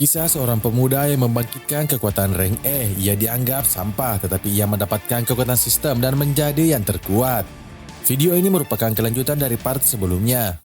Kisah seorang pemuda yang membangkitkan kekuatan rank E. Ia dianggap sampah tetapi ia mendapatkan kekuatan sistem dan menjadi yang terkuat. Video ini merupakan kelanjutan dari part sebelumnya.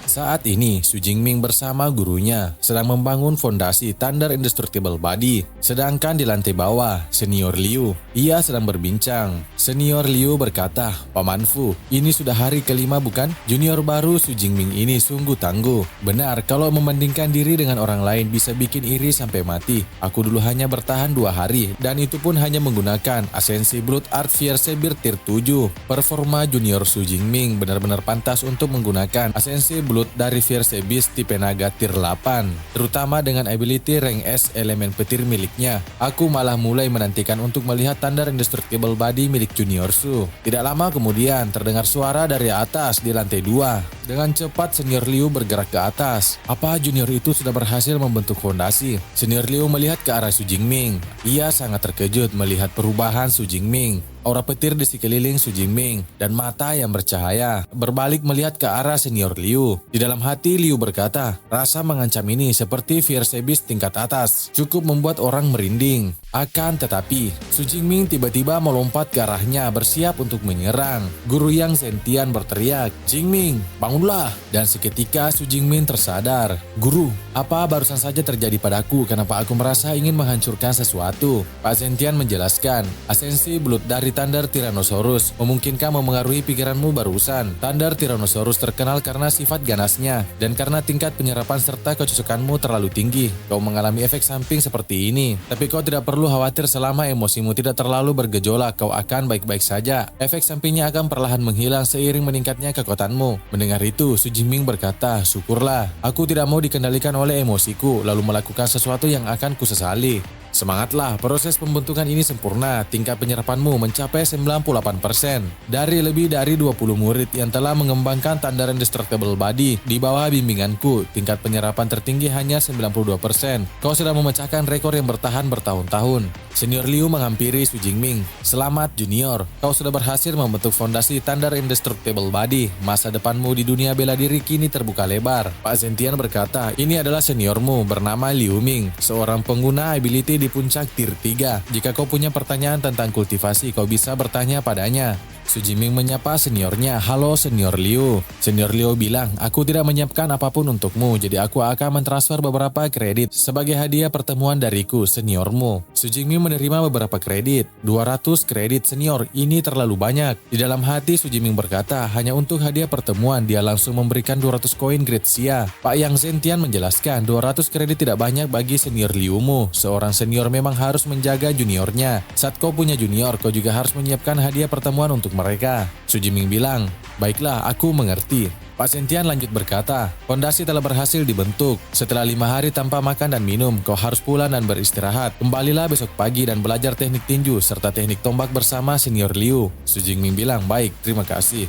Saat ini, Su Jingming bersama gurunya sedang membangun fondasi Thunder Indestructible Body. Sedangkan di lantai bawah, Senior Liu, ia sedang berbincang. Senior Liu berkata, "Paman Fu, ini sudah hari kelima bukan? Junior baru Su Jingming ini sungguh tangguh. Benar, kalau membandingkan diri dengan orang lain bisa bikin iri sampai mati. Aku dulu hanya bertahan 2 hari, dan itu pun hanya menggunakan Asensi Blood Art Fierce Beard Tier 7. Performa Junior Su Jingming benar-benar pantas untuk menggunakan Asensi Blood dari Fierce Beast tipe naga tier 8, terutama dengan ability rank S elemen petir miliknya. Aku malah mulai menantikan untuk melihat Thunder Indestructible Body milik Junior Su." Tidak lama kemudian terdengar suara dari atas di lantai 2. Dengan cepat Senior Liu bergerak ke atas. Apa Junior itu sudah berhasil membentuk fondasi? Senior Liu melihat ke arah Su Jingming. Ia sangat terkejut melihat perubahan Su Jingming. Aura petir di sekeliling Su Jingming dan mata yang bercahaya berbalik melihat ke arah Senior Liu. Di dalam hati Liu berkata, rasa mengancam ini seperti Fierce Beast tingkat atas, cukup membuat orang merinding. Akan tetapi, Su Jingming tiba-tiba melompat ke arahnya bersiap untuk menyerang. Guru Yang Zentian berteriak, "Jingming, bangunlah!" Dan seketika Su Jingming tersadar. "Guru, apa barusan saja terjadi padaku? Kenapa aku merasa ingin menghancurkan sesuatu?" Pak Zentian menjelaskan, asensi blood dari Thunder Tyrannosaurus memungkinkan memengaruhi pikiranmu barusan. Thunder Tyrannosaurus terkenal karena sifat ganasnya dan karena tingkat penyerapan serta kecocokanmu terlalu tinggi. Kau mengalami efek samping seperti ini, tapi kau tidak perlu khawatir selama emosimu tidak terlalu bergejolak, kau akan baik-baik saja. Efek sampingnya akan perlahan menghilang seiring meningkatnya kekuatanmu. Mendengar itu, Su Jingming berkata, "Syukurlah, aku tidak mau dikendalikan oleh emosiku lalu melakukan sesuatu yang akan kusesali. Semangatlah, proses pembentukan ini sempurna, tingkat penyerapanmu mencapai 98%. Dari lebih dari 20 murid yang telah mengembangkan Thunder Indestructible Body di bawah bimbinganku, tingkat penyerapan tertinggi hanya 92%. Kau sudah memecahkan rekor yang bertahan bertahun-tahun." Senior Liu menghampiri Su Jingming. "Selamat Junior, kau sudah berhasil membentuk fondasi Thunder Indestructible Body. Masa depanmu di dunia bela diri kini terbuka lebar." Pak Zentian berkata, "Ini adalah seniormu bernama Liu Ming, seorang pengguna ability di puncak tier 3. Jika kau punya pertanyaan tentang kultivasi, kau bisa bertanya padanya." Su Jingming menyapa seniornya, "Halo Senior Liu." Senior Liu bilang, "Aku tidak menyiapkan apapun untukmu, jadi aku akan mentransfer beberapa kredit sebagai hadiah pertemuan dariku, seniormu." Su Jingming menerima beberapa kredit. 200 kredit senior, ini terlalu banyak. Di dalam hati Su Jingming berkata, hanya untuk hadiah pertemuan dia langsung memberikan 200 koin Great Xia. Pak Yang Zentian menjelaskan, 200 kredit tidak banyak bagi Senior Liumu. Seorang senior memang harus menjaga juniornya. Saat kau punya junior, kau juga harus menyiapkan hadiah pertemuan untuk mereka. Su Jingming bilang, "Baiklah, aku mengerti." Pak Zentian lanjut berkata, "Fondasi telah berhasil dibentuk. Setelah 5 hari tanpa makan dan minum, kau harus pulang dan beristirahat. Kembalilah besok pagi dan belajar teknik tinju serta teknik tombak bersama Senior Liu." Su Jingming bilang, "Baik, terima kasih."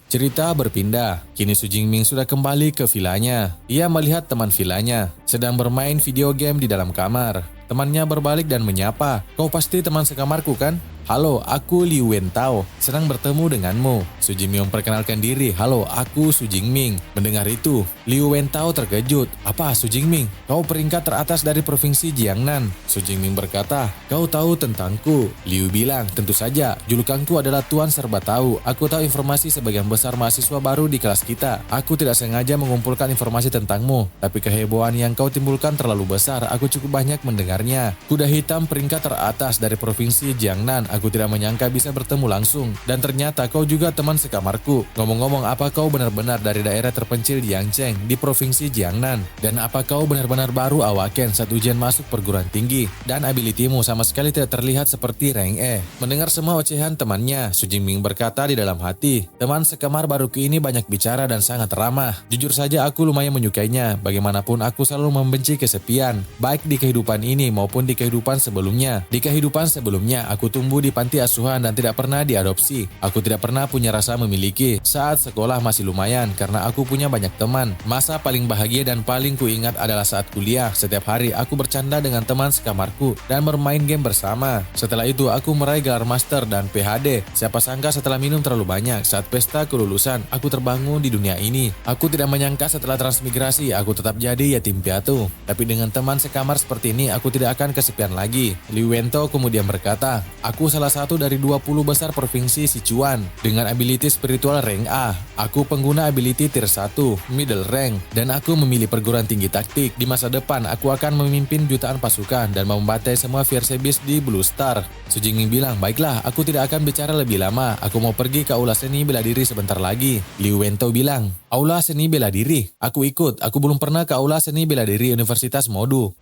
Cerita berpindah. Kini Su Jingming sudah kembali ke vilanya. Ia melihat teman vilanya sedang bermain video game di dalam kamar. Temannya berbalik dan menyapa, "Kau pasti teman sekamarku kan? Halo, aku Liu Wentao. Senang bertemu denganmu." Su Jingming memperkenalkan diri, "Halo, aku Su Jingming." Mendengar itu, Liu Wentao terkejut. "Apa Su Jingming? Kau peringkat teratas dari provinsi Jiangnan." Su Jingming berkata, "Kau tahu tentangku?" Liu bilang, "Tentu saja. Julukanku adalah Tuan Serba Tahu. Aku tahu informasi sebagian besar mahasiswa baru di kelas kita. Aku tidak sengaja mengumpulkan informasi tentangmu, tapi kehebohan yang kau timbulkan terlalu besar. Aku cukup banyak mendengarnya. Kuda hitam peringkat teratas dari provinsi Jiangnan. Aku tidak menyangka bisa bertemu langsung. Dan ternyata kau juga teman sekamarku. Ngomong-ngomong, apa kau benar-benar dari daerah terpencil di Yangcheng di provinsi Jiangnan? Dan apa kau benar-benar baru awaken saat ujian masuk perguruan tinggi? Dan abilitimu sama sekali tidak terlihat seperti rank E." Mendengar semua ocehan temannya, Su Jingming berkata di dalam hati, "Teman sekamar baruku ini banyak bicara dan sangat ramah. Jujur saja aku lumayan menyukainya. Bagaimanapun aku selalu membenci kesepian, baik di kehidupan ini maupun di kehidupan sebelumnya. Di kehidupan sebelumnya aku tumbuh di di panti asuhan dan tidak pernah diadopsi. Aku tidak pernah punya rasa memiliki. Saat sekolah masih lumayan karena aku punya banyak teman. Masa paling bahagia dan paling kuingat adalah saat kuliah. Setiap hari aku bercanda dengan teman sekamarku dan bermain game bersama. Setelah itu aku meraih gelar master dan PhD. Siapa sangka setelah minum terlalu banyak saat pesta kelulusan, aku terbangun di dunia ini. Aku tidak menyangka setelah transmigrasi aku tetap jadi yatim piatu. Tapi dengan teman sekamar seperti ini aku tidak akan kesepian lagi. Liu Wento kemudian berkata, aku salah satu dari 20 besar provinsi Sichuan dengan ability spiritual rank A. Aku pengguna ability tier 1, middle rank, dan aku memilih perguruan tinggi taktik. Di masa depan aku akan memimpin jutaan pasukan dan membantai semua fierce beast di Blue Star. Su Jingming bilang, baiklah, aku tidak akan bicara lebih lama. Aku mau pergi ke aula seni bela diri sebentar lagi. Liu Wento bilang, aula seni bela diri? Aku ikut, aku belum pernah ke aula seni bela diri Universitas Modu.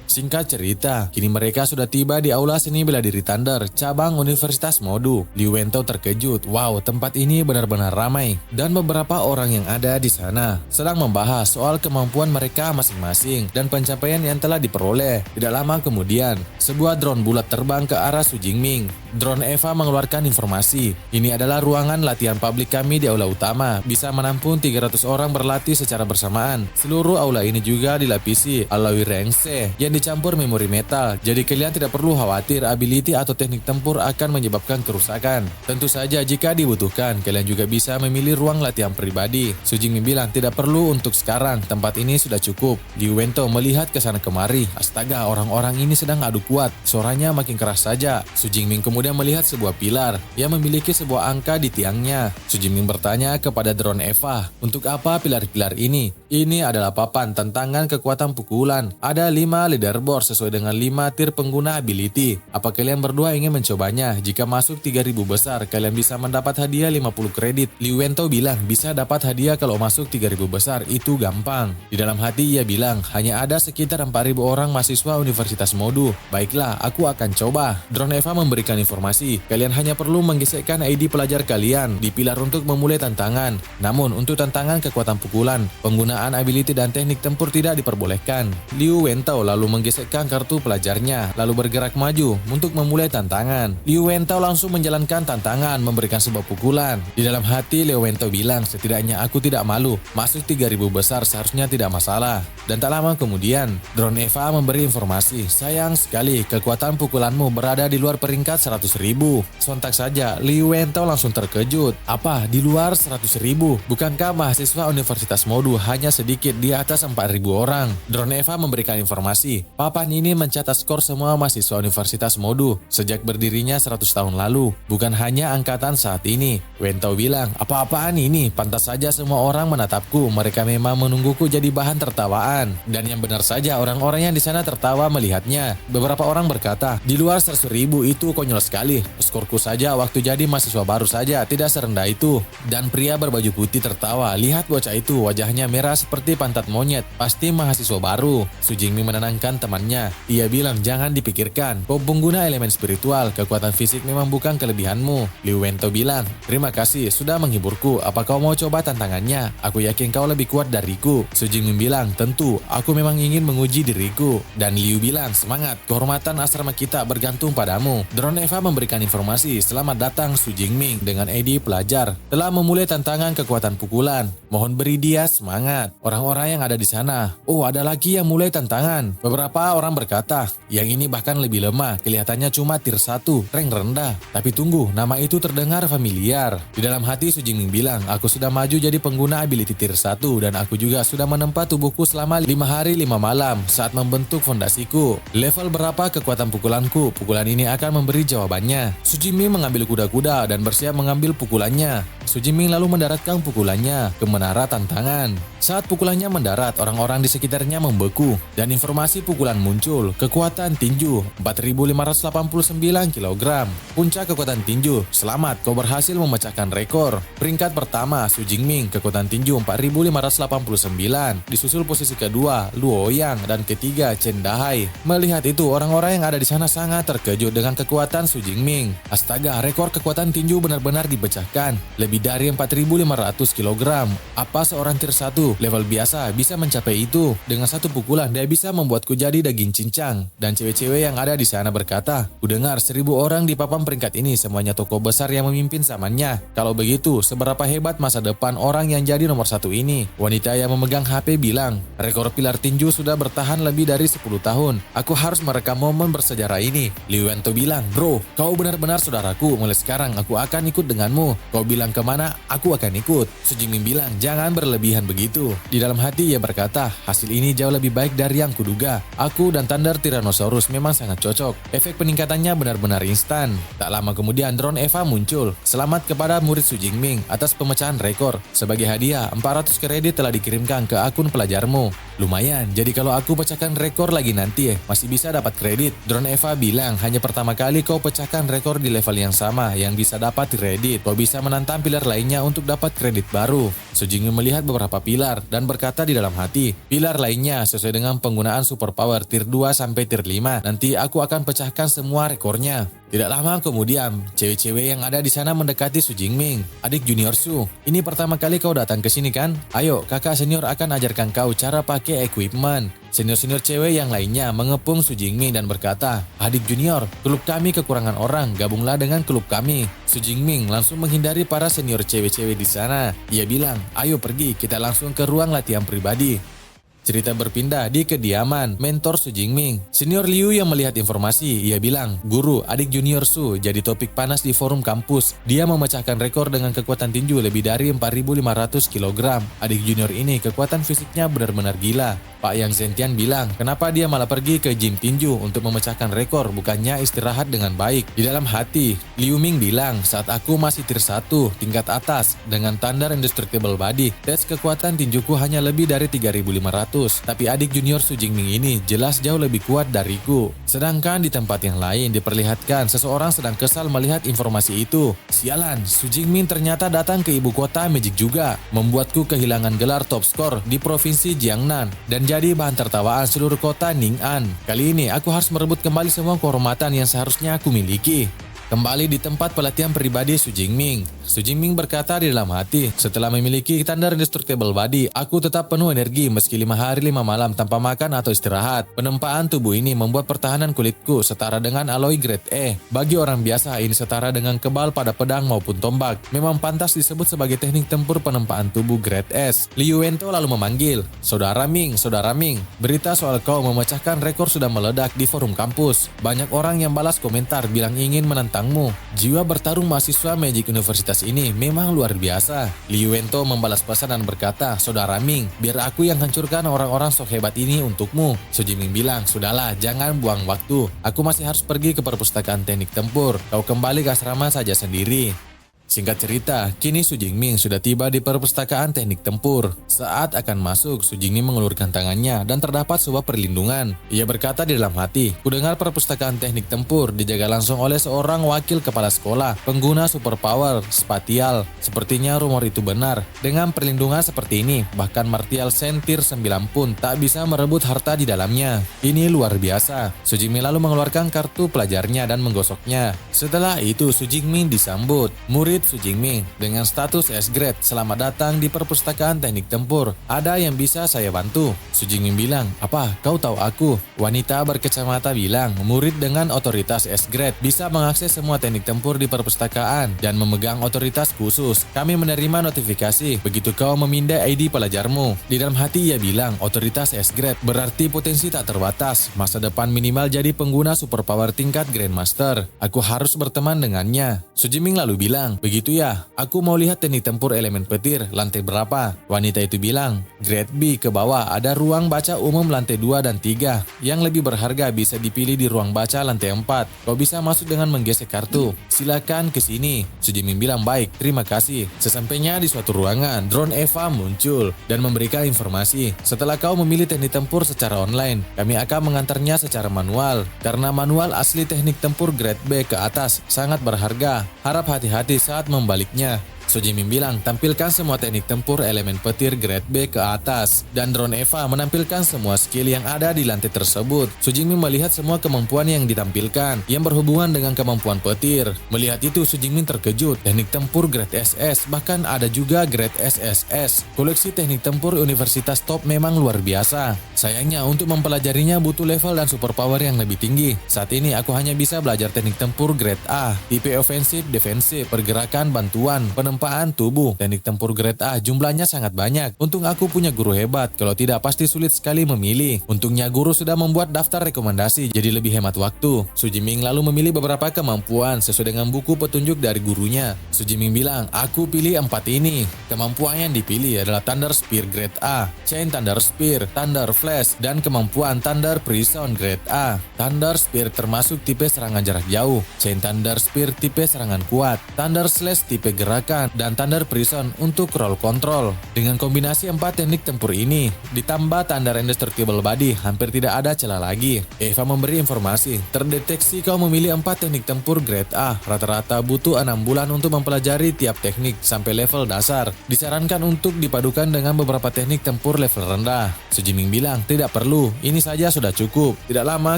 Singkat cerita, kini mereka sudah tiba di aula seni bela diri Thunder, cabang Universitas Modu. Liu Wento terkejut, wow, tempat ini benar-benar ramai. Dan beberapa orang yang ada di sana sedang membahas soal kemampuan mereka masing-masing dan pencapaian yang telah diperoleh. Tidak lama kemudian, sebuah drone bulat terbang ke arah Su Jingming. Drone Eva mengeluarkan informasi. Ini adalah ruangan latihan publik kami di aula utama. Bisa menampung 300 orang berlatih secara bersamaan. Seluruh aula ini juga dilapisi alloy rengse yang dicampur memori metal. Jadi kalian tidak perlu khawatir ability atau teknik tempur akan menyebabkan kerusakan. Tentu saja jika dibutuhkan, kalian juga bisa memilih ruang latihan pribadi. Su Jingming bilang tidak perlu untuk sekarang, tempat ini sudah cukup. Liu Wento melihat ke sana kemari. Astaga, orang-orang ini sedang adu kuat. Suaranya makin keras saja. Su Jingming kemudian melihat sebuah pilar yang memiliki sebuah angka di tiangnya. Su Jingming bertanya kepada drone Eva, untuk apa pilar-pilar ini? Ini adalah papan tantangan kekuatan pukulan. Ada 5 leaderboard sesuai dengan 5 tier pengguna ability. Apa kalian berdua ingin mencobanya? Jika masuk 3000 besar, kalian bisa mendapat hadiah 50 kredit. Liu Wento bilang, bisa dapat hadiah kalau masuk 3000 besar, itu gampang. Di dalam hati ia bilang, hanya ada sekitar 4000 orang mahasiswa Universitas Modu. Baiklah, aku akan coba. Drone Eva memberikan informasi, kalian hanya perlu menggesekkan ID pelajar kalian di pilar untuk memulai tantangan. Namun, untuk tantangan kekuatan pukulan, penggunaan ability dan teknik tempur tidak diperbolehkan. Liu Wento lalu menggesekkan kartu pelajarnya, lalu bergerak maju untuk memulai tantangan. Liu Wento langsung menjalankan tantangan, memberikan sebuah pukulan. Di dalam hati, Liu Wento bilang, setidaknya aku tidak malu. Masuk 3000 besar seharusnya tidak masalah. Dan tak lama kemudian, drone Eva memberi informasi, sayang sekali kekuatan pukulanmu berada di luar peringkat 100.000. Sontak saja, Liu Wento langsung terkejut. Apa? Di luar 100.000? Bukankah mahasiswa Universitas Modu hanya sedikit di atas 4.000 orang? Drone Eva memberikan informasi, papan ini mencatat skor semua mahasiswa Universitas Modu sejak berdirinya 100 tahun lalu, bukan hanya angkatan saat ini. Wento bilang, apa-apaan ini? Pantas saja semua orang menatapku, mereka memang menungguku jadi bahan tertawaan. Dan yang benar saja, orang-orang yang di sana tertawa melihatnya. Beberapa orang berkata, di luar 100.000 itu konyol sekali. Skorku saja waktu jadi mahasiswa baru saja tidak serendah itu. Dan pria berbaju putih tertawa, lihat bocah itu, wajahnya merah seperti pantat monyet, pasti mahasiswa baru. Su Jingming menenangkan temannya. Ia bilang, jangan dipikirkan, kau pengguna elemen spiritual, kekuatan fisik memang bukan kelebihanmu. Liu Wento bilang, terima kasih sudah menghiburku, apa kau mau coba tantangannya? Aku yakin kau lebih kuat dariku. Su Jingming bilang, tentu, aku memang ingin menguji diriku. Dan Liu bilang, semangat, kehormatan asrama kita bergantung padamu. Drone Eva memberikan informasi, selamat datang Su Jingming dengan ID pelajar. Telah memulai tantangan kekuatan pukulan. Mohon beri dia semangat. Orang-orang yang ada di sana, oh ada lagi yang mulai tantangan. Beberapa orang berkata, yang ini bahkan lebih lemah, kelihatannya cuma tier 1, rank rendah. Tapi tunggu, nama itu terdengar familiar. Di dalam hati Su Jingming bilang, aku sudah maju jadi pengguna ability tier 1 dan aku juga sudah menempa tubuhku selama 5 hari 5 malam saat membentuk fondasiku. Level berapa kekuatan pukulanku? Pukulan ini akan memberi jawabannya. Su Jingming mengambil kuda-kuda dan bersiap mengambil pukulannya. Su Jingming lalu mendaratkan pukulannya ke menara tantangan. Saat pukulannya mendarat, orang-orang di sekitarnya membeku dan informasi pukulan muncul. Kekuatan tinju 4.589 kg. Puncak kekuatan tinju, selamat, kau berhasil memecahkan rekor. Peringkat pertama Su Jingming, kekuatan tinju 4.589. Disusul posisi kedua Luo Yang dan ketiga Chen Dahai. Melihat itu, orang-orang yang ada di sana sangat terkejut dengan kekuatan Su Jingming. Astaga, rekor kekuatan tinju benar-benar dipecahkan. Lebih dari 4.500 kg. Apa seorang tier 1 level biasa bisa mencapai itu? Dengan satu pukulan dia bisa membuatku jadi menjadi daging cincang. Dan cewek-cewek yang ada di sana berkata, "Kudengar 1.000 orang di papan peringkat ini semuanya tokoh besar yang memimpin zamannya. Kalau begitu, seberapa hebat masa depan orang yang jadi nomor 1 ini?" Wanita yang memegang HP bilang, "Rekor pilar tinju sudah bertahan lebih dari 10 tahun. Aku harus merekam momen bersejarah ini." Liu Wento bilang, "Bro, kau benar-benar saudaraku. Mulai sekarang aku akan ikut denganmu. Kau bilang kemana, aku akan ikut." Su Jingming bilang, "Jangan berlebihan begitu." Di dalam hati ia berkata, "Hasil ini jauh lebih baik dari yang kuduga. Aku dan Thunder Tyrannosaurus memang sangat cocok. Efek peningkatannya benar-benar instan." Tak lama kemudian drone Eva muncul. "Selamat kepada murid Su Jingming atas pemecahan rekor. Sebagai hadiah, 400 kredit telah dikirimkan ke akun pelajarmu." "Lumayan, jadi kalau aku pecahkan rekor lagi nanti masih bisa dapat kredit." Drone Eva bilang, "Hanya pertama kali kau pecahkan rekor di level yang sama yang bisa dapat kredit. Kau bisa menantang pilar lainnya untuk dapat kredit baru." Su Jingming melihat beberapa pilar dan berkata di dalam hati, "Pilar lainnya sesuai dengan penggunaan superpower tier 2 sampai tier 5. Nanti aku akan pecahkan semua rekornya." Tidak lama kemudian, cewek-cewek yang ada di sana mendekati Su Jingming. "Adik junior Su, ini pertama kali kau datang ke sini kan? Ayo, kakak senior akan ajarkan kau cara pakai equipment." Senior-senior cewek yang lainnya mengepung Su Jingming dan berkata, "Adik junior, klub kami kekurangan orang, gabunglah dengan klub kami." Su Jingming langsung menghindari para senior cewek-cewek di sana. Ia bilang, "Ayo pergi, kita langsung ke ruang latihan pribadi." Cerita berpindah di kediaman mentor Su Jingming. Senior Liu yang melihat informasi, ia bilang, "Guru, adik junior Su jadi topik panas di forum kampus. Dia memecahkan rekor dengan kekuatan tinju lebih dari 4.500 kg. Adik junior ini kekuatan fisiknya benar-benar gila." Pak Yang Zentian bilang, "Kenapa dia malah pergi ke gym tinju untuk memecahkan rekor, bukannya istirahat dengan baik?" Di dalam hati, Liu Ming bilang, "Saat aku masih tier 1, tingkat atas, dengan Thunder Indestructible Body, tes kekuatan tinjuku hanya lebih dari 3.500. Tapi adik junior Su Jingming ini jelas jauh lebih kuat dariku." Sedangkan di tempat yang lain diperlihatkan seseorang sedang kesal melihat informasi itu. "Sialan, Su Jingming ternyata datang ke ibu kota Magic juga. Membuatku kehilangan gelar top skor di provinsi Jiangnan dan jadi bahan tertawaan seluruh kota Ning'an. Kali ini aku harus merebut kembali semua kehormatan yang seharusnya aku miliki." Kembali di tempat pelatihan pribadi Su Jingming. Su Jingming berkata di dalam hati, "Setelah memiliki Thunder Indestructible Body, aku tetap penuh energi meski 5 hari 5 malam tanpa makan atau istirahat. Penempaan tubuh ini membuat pertahanan kulitku setara dengan alloy grade E. Bagi orang biasa ini setara dengan kebal pada pedang maupun tombak. Memang pantas disebut sebagai teknik tempur penempaan tubuh grade S." Liu Wento lalu memanggil, Saudara Ming, berita soal kau memecahkan rekor sudah meledak di forum kampus. Banyak orang yang balas komentar bilang ingin menantang tentangmu. Jiwa bertarung mahasiswa Magic Universitas ini memang luar biasa." Liu Wento membalas pesan dan berkata, "Saudara Ming, biar aku yang hancurkan orang-orang sok hebat ini untukmu." Su Jingming bilang, "Sudahlah, jangan buang waktu. Aku masih harus pergi ke perpustakaan teknik tempur. Kau kembali ke asrama saja sendiri." Singkat cerita, kini Su Jingming sudah tiba di perpustakaan teknik tempur. Saat akan masuk, Su Jingming mengulurkan tangannya dan terdapat sebuah perlindungan. Ia berkata di dalam hati, "Kudengar perpustakaan teknik tempur dijaga langsung oleh seorang wakil kepala sekolah, pengguna superpower spatial. Sepertinya rumor itu benar. Dengan perlindungan seperti ini, bahkan Martial Sentir 9 pun tak bisa merebut harta di dalamnya. Ini luar biasa." Su Jingming lalu mengeluarkan kartu pelajarnya dan menggosoknya. Setelah itu Su Jingming disambut, "Murid Su Jingming dengan status S-grade, selamat datang di perpustakaan teknik tempur. Ada yang bisa saya bantu?" Su Jingming bilang, "Apa, kau tahu aku?" Wanita berkacamata bilang, "Murid dengan otoritas S-grade bisa mengakses semua teknik tempur di perpustakaan dan memegang otoritas khusus. Kami menerima notifikasi begitu kau memindai ID pelajarmu." Di dalam hati ia bilang, otoritas S-grade berarti potensi tak terbatas. Masa depan minimal jadi pengguna superpower tingkat Grandmaster. Aku harus berteman dengannya. Su Jingming lalu bilang, "Begitu ya, aku mau lihat teknik tempur elemen petir, lantai berapa?" Wanita itu bilang, "Grade B ke bawah, ada ruang baca umum lantai 2 dan 3. Yang lebih berharga bisa dipilih di ruang baca lantai 4. Kau bisa masuk dengan menggesek kartu. Silakan ke sini." Su Jingming bilang, "Baik, terima kasih." Sesampainya di suatu ruangan, drone Eva muncul dan memberikan informasi. "Setelah kau memilih teknik tempur secara online, kami akan mengantarnya secara manual. Karena manual asli teknik tempur grade B ke atas sangat berharga. Harap hati-hati saat membaliknya." Su Jiming bilang, tampilkan semua teknik tempur elemen petir grade B ke atas. Dan drone Eva menampilkan semua skill yang ada di lantai tersebut. Su Jiming melihat semua kemampuan yang ditampilkan, yang berhubungan dengan kemampuan petir. Melihat itu, Su Jiming terkejut. Teknik tempur grade SS, bahkan ada juga grade SSS. Koleksi teknik tempur universitas top memang luar biasa. Sayangnya, untuk mempelajarinya butuh level dan superpower yang lebih tinggi. Saat ini, aku hanya bisa belajar teknik tempur grade A, tipe ofensif, defensif, pergerakan, bantuan, penempaan tubuh. Teknik tempur grade A jumlahnya sangat banyak. Untung aku punya guru hebat, kalau tidak pasti sulit sekali memilih. Untungnya guru sudah membuat daftar rekomendasi, jadi lebih hemat waktu. Su Jiming lalu memilih beberapa kemampuan sesuai dengan buku petunjuk dari gurunya. Su Jiming bilang, aku pilih 4 ini. Kemampuan yang dipilih adalah Thunder Spear grade A, Chain Thunder Spear, Thunder Flash, dan kemampuan Thunder Prison grade A. Thunder Spear termasuk tipe serangan jarak jauh, Chain Thunder Spear tipe serangan kuat, Thunder Slash tipe gerakan, dan Thunder Prison untuk roll control. Dengan kombinasi 4 teknik tempur ini, ditambah Thunder Indestructible Body, hampir tidak ada celah lagi. Eva memberi informasi, terdeteksi kau memilih 4 teknik tempur grade A, rata-rata butuh 6 bulan untuk mempelajari tiap teknik sampai level dasar. Disarankan untuk dipadukan dengan beberapa teknik tempur level rendah. Su Jiming bilang, tidak perlu, ini saja sudah cukup. Tidak lama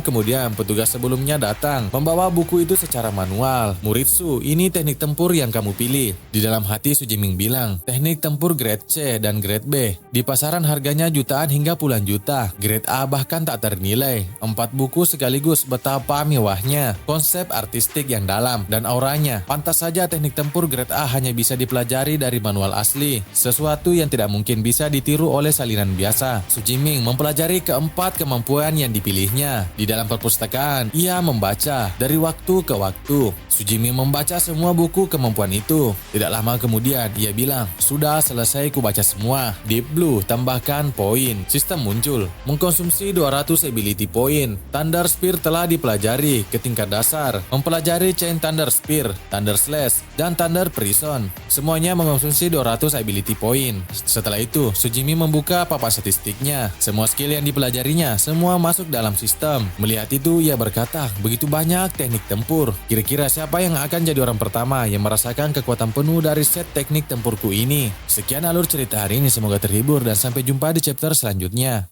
kemudian, petugas sebelumnya datang, membawa buku itu secara manual. Muritsu, ini teknik tempur yang kamu pilih. Di dalam hati Su Jiming bilang, teknik tempur grade C dan grade B. Di pasaran harganya jutaan hingga puluhan juta. Grade A bahkan tak ternilai. 4 buku sekaligus, betapa mewahnya. Konsep artistik yang dalam dan auranya. Pantas saja teknik tempur grade A hanya bisa dipelajari dari manual asli. Sesuatu yang tidak mungkin bisa ditiru oleh salinan biasa. Su Jiming mempelajari keempat kemampuan yang dipilihnya. Di dalam perpustakaan, ia membaca dari waktu ke waktu. Su Jiming membaca semua buku kemampuan itu. Tidak lama kemudian, ia bilang, sudah selesai kubaca semua. Deep Blue, tambahkan poin. Sistem muncul. Mengkonsumsi 200 ability point. Thunder Spear telah dipelajari ke tingkat dasar. Mempelajari Chain Thunder Spear, Thunder Slash, dan Thunder Prison. Semuanya mengkonsumsi 200 ability point. Setelah itu, Su Jiming membuka papan statistiknya. Semua skill yang dipelajarinya, semua masuk dalam sistem. Melihat itu, ia berkata, begitu banyak teknik tempur. Kira-kira siapa yang akan jadi orang pertama yang merasakan kekuatan penuh dari set teknik tempurku ini? Sekian alur cerita hari ini, semoga terhibur dan sampai jumpa di chapter selanjutnya.